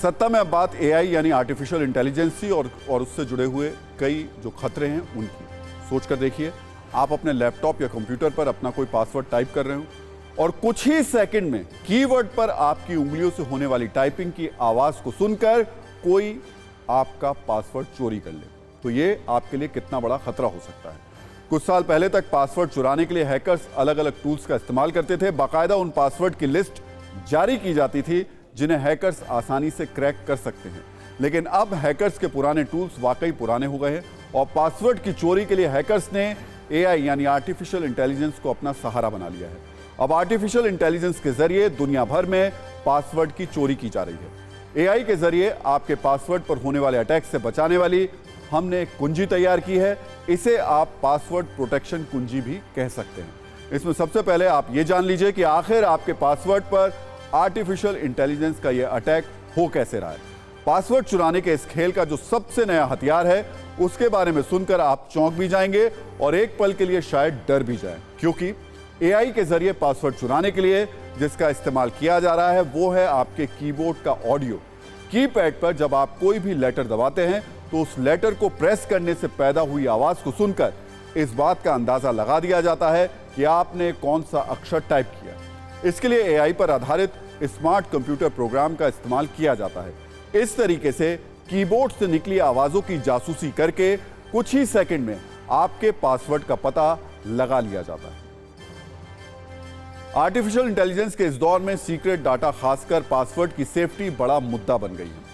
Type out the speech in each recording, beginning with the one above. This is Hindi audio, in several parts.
सत्ता में अब बात एआई यानी आर्टिफिशियल इंटेलिजेंस और उससे जुड़े हुए कई जो खतरे हैं उनकी। सोच कर देखिए, आप अपने लैपटॉप या कंप्यूटर पर अपना कोई पासवर्ड टाइप कर रहे हो और कुछ ही सेकंड में कीवर्ड पर आपकी उंगलियों से होने वाली टाइपिंग की आवाज को सुनकर कोई आपका पासवर्ड चोरी कर ले, तो ये आपके लिए कितना बड़ा खतरा हो सकता है। कुछ साल पहले तक पासवर्ड चुराने के लिए हैकर्स अलग अलग टूल्स का इस्तेमाल करते थे। बाकायदा उन पासवर्ड की लिस्ट जारी की जाती थी जिन्हें हैकर्स आसानी से क्रैक कर सकते हैं। लेकिन अब हैकर्स के पुराने टूल्स वाकई पुराने हो गए हैं और पासवर्ड की चोरी के लिए हैकर्स ने एआई यानी आर्टिफिशियल इंटेलिजेंस को अपना सहारा बना लिया है। अब आर्टिफिशियल इंटेलिजेंस के जरिए दुनिया भर में पासवर्ड की चोरी की जा रही है। एआई के जरिए आपके पासवर्ड पर होने वाले अटैक से बचाने वाली हमने एक कुंजी तैयार की है। इसे आप पासवर्ड प्रोटेक्शन कुंजी भी कह सकते हैं। इसमें सबसे पहले आप ये जान लीजिए कि आखिर आपके पासवर्ड पर आर्टिफिशियल इंटेलिजेंस का यह अटैक हो कैसे रहा है। पासवर्ड चुराने के इस खेल का जो सबसे नया हथियार है उसके बारे में सुनकर आप चौंक भी जाएंगे और एक पल के लिए शायद डर भी जाएं, क्योंकि एआई के जरिए पासवर्ड चुराने के लिए जिसका इस्तेमाल किया जा रहा है वो है आपके कीबोर्ड का ऑडियो। कीपैड पर जब आप कोई भी लेटर दबाते हैं तो उस लेटर को प्रेस करने से पैदा हुई आवाज को सुनकर इस बात का अंदाजा लगा दिया जाता है कि आपने कौन सा अक्षर टाइप किया। इसके लिए एआई पर आधारित स्मार्ट कंप्यूटर प्रोग्राम का इस्तेमाल किया जाता है। इस तरीके से कीबोर्ड से निकली आवाजों की जासूसी करके कुछ ही सेकंड में आपके पासवर्ड का पता लगा लिया जाता है। आर्टिफिशियल इंटेलिजेंस के इस दौर में सीक्रेट डाटा, खासकर पासवर्ड की सेफ्टी, बड़ा मुद्दा बन गई है।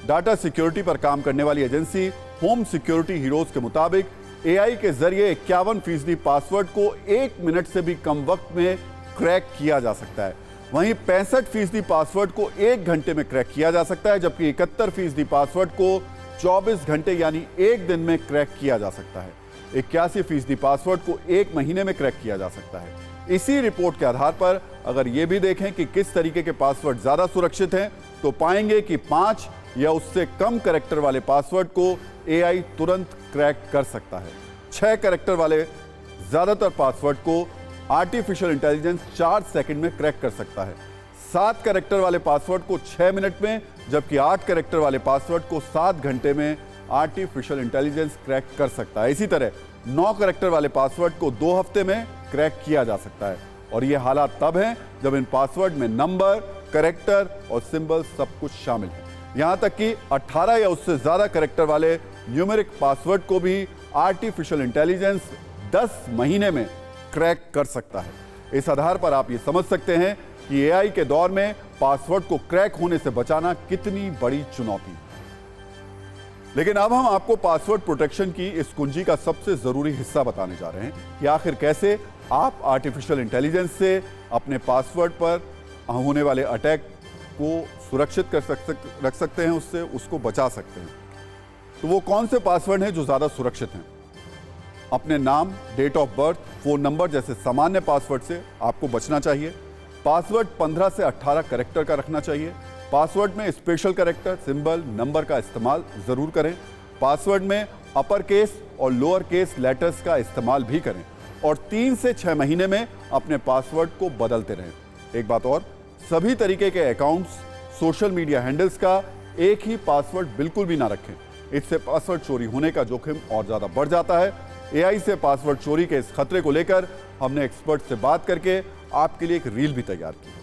डाटा सिक्योरिटी पर काम करने वाली एजेंसी होम सिक्योरिटी हीरोज के मुताबिक एआई के जरिए 51% पासवर्ड को 1 मिनट से भी कम वक्त में क्रैक किया जा सकता है। वहीं 65% पासवर्ड को 1 घंटे में क्रैक किया जा सकता है, जबकि 71% पासवर्ड को 24 घंटे यानी 1 दिन में क्रैक किया जा सकता है। 81% पासवर्ड को 1 महीने में क्रैक किया जा सकता है। इसी रिपोर्ट के आधार पर अगर ये भी देखें कि किस तरीके के पासवर्ड ज्यादा सुरक्षित हैं, तो पाएंगे कि 5 या उससे कम कैरेक्टर वाले पासवर्ड को एआई तुरंत क्रैक कर सकता है। 6 कैरेक्टर वाले ज्यादातर पासवर्ड को आर्टिफिशियल इंटेलिजेंस 4 सेकंड में क्रैक कर सकता है। 7 कैरेक्टर वाले पासवर्ड को 6 मिनट में, जबकि 8 कैरेक्टर वाले पासवर्ड को 7 घंटे में आर्टिफिशियल इंटेलिजेंस क्रैक कर सकता है। इसी तरह 9 कैरेक्टर वाले पासवर्ड को 2 हफ्ते में क्रैक किया जा सकता है। और ये हालात तब हैं जब इन पासवर्ड में नंबर, कैरेक्टर और सिंबल सब कुछ शामिल है। यहां तक कि 18 या उससे ज्यादा कैरेक्टर वाले न्यूमेरिक पासवर्ड को भी आर्टिफिशियल इंटेलिजेंस 10 महीने में क्रैक कर सकता है। इस आधार पर आप ये समझ सकते हैं कि एआई के दौर में पासवर्ड को क्रैक होने से बचाना कितनी बड़ी चुनौती है। लेकिन अब हम आपको पासवर्ड प्रोटेक्शन की इस कुंजी का सबसे जरूरी हिस्सा बताने जा रहे हैं कि आखिर कैसे आप आर्टिफिशियल इंटेलिजेंस से अपने पासवर्ड पर होने वाले अटैक को सुरक्षित रख सकते हैं, उससे उसको बचा सकते हैं। तो वो कौन से पासवर्ड हैं जो ज्यादा सुरक्षित हैं? अपने नाम, date of birth, phone number जैसे सामान्य पासवर्ड से आपको बचना चाहिए। पासवर्ड 15 से 18 कैरेक्टर का रखना चाहिए। पासवर्ड में स्पेशल कैरेक्टर, सिंबल, नंबर का इस्तेमाल जरूर करें। पासवर्ड में अपर केस और लोअर केस लेटर्स का इस्तेमाल भी करें और 3 से 6 महीने में अपने पासवर्ड को बदलते रहें। एक बात और, सभी तरीके के अकाउंट्स, सोशल मीडिया हैंडल्स का एक ही पासवर्ड बिल्कुल भी ना रखें। इससे पासवर्ड चोरी होने का जोखिम और ज्यादा बढ़ जाता है। एआई से पासवर्ड चोरी के इस खतरे को लेकर हमने एक्सपर्ट से बात करके आपके लिए एक रील भी तैयार की।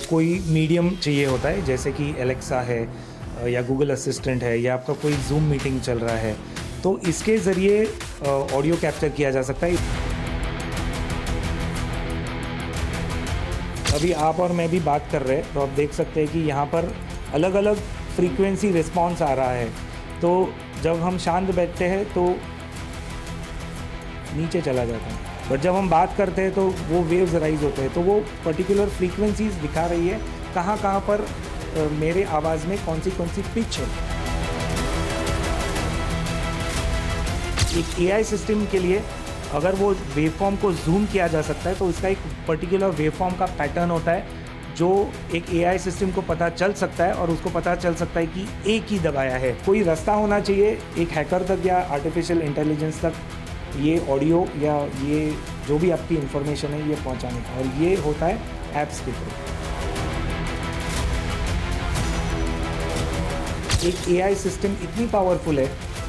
कोई मीडियम चाहिए होता है, जैसे कि एलेक्सा है या गूगल असिस्टेंट है या आपका कोई जूम मीटिंग चल रहा है, तो इसके ज़रिए ऑडियो कैप्चर किया जा सकता है। अभी आप और मैं भी बात कर रहे हैं तो आप देख सकते हैं कि यहाँ पर अलग अलग फ्रीक्वेंसी रिस्पॉन्स आ रहा है। तो जब हम शांत बैठते हैं तो नीचे चला जाता है, बट जब हम बात करते हैं तो वो वेव्स राइज होते हैं। तो वो पर्टिकुलर फ्रीक्वेंसीज दिखा रही है कहाँ पर मेरे आवाज़ में कौन सी पिच है। एक एआई सिस्टम के लिए अगर वो वेवफॉर्म को जूम किया जा सकता है तो इसका एक पर्टिकुलर वेवफॉर्म का पैटर्न होता है जो एक एआई सिस्टम को पता चल सकता है और उसको पता चल सकता है कि एक ही दबाया है। कोई रास्ता होना चाहिए एक हैकर तक या आर्टिफिशियल इंटेलिजेंस तक ये ऑडियो या ये जो भी आपकी इंफॉर्मेशन है ये पहुंचाने का, और ये होता है ऐप्स के थ्रू। एक एआई सिस्टम इतनी पावरफुल है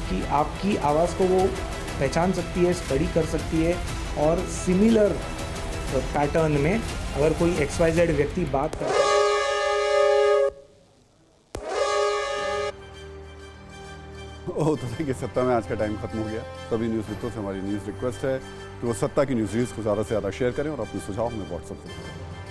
कि आपकी आवाज़ को वो पहचान सकती है, स्टडी कर सकती है, और सिमिलर पैटर्न में अगर कोई XYZ व्यक्ति बात करता है। ओह, तो देखिए सत्ता में आज का टाइम खत्म हो गया। सभी न्यूज़ मित्रों से हमारी न्यूज़ रिक्वेस्ट है कि वो सत्ता की न्यूज़ रील्स को ज़्यादा से ज़्यादा शेयर करें और अपने सुझाव हमें व्हाट्सएप से भेजें।